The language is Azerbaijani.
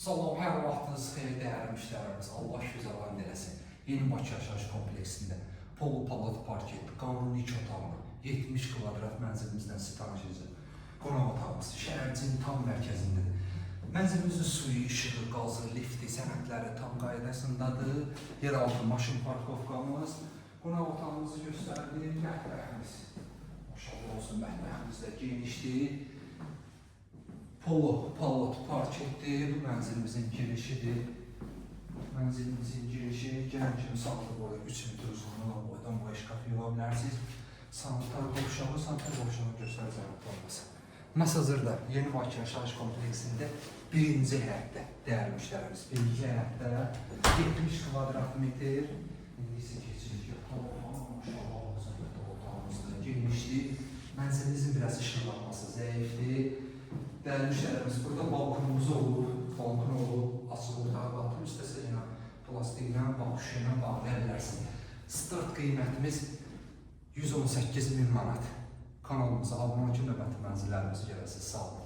Salam, hər vaxtınız xeyir dəyərli müştərimiz. Allah güzəran eləsin. Yeni Bakı yaşayış kompleksində Polo Palat Parket, qanuni 2 otaqlı, 70 kvadrat mənzilimizdən sifariş edəcəm. Qonaq otağımız şəhərcinin tam mərkəzindədir. Mənzilimizin suyu, işığı, qazı, lifti, sənədləri tam qaydasındadır. Yeraltı maşın parkovkamız, qonaq otağımızı göstərdim. Mətbəximiz, maşallah olsun, mətbəximiz də genişdir. Polo Palat Parketdir, bu mənzilimizin girişidir. Mənzilimizin girişi, gələn kimi sağda boyu 3 metr uzunluğuna boydan boya şkaf yola bilərsiniz. Sanitar qovşağı göstərəcəm olmasın. Masazırda Yeni Bakı yaşayış kompleksində birinci həyətdə, dəyərli müştərimiz, birinci həyətdə 70 kvadrat metr. İndi isə keçirik. Maşallah olsun, otağımızda genişdir. Mənzilimizin biraz işıqlanması zəifdir. Dəyərli müştərimiz, burada balkonumuz olur, balkon olur, açıq otağı qatır, üstəsə yenə plastiklə, bakuşuyla bağlaya bilərsiniz. Start qiymətimiz 118.000 manat. Kanalımıza abunə olun ki, növbəti mənzillərimizi görəsiniz. Sağ olun.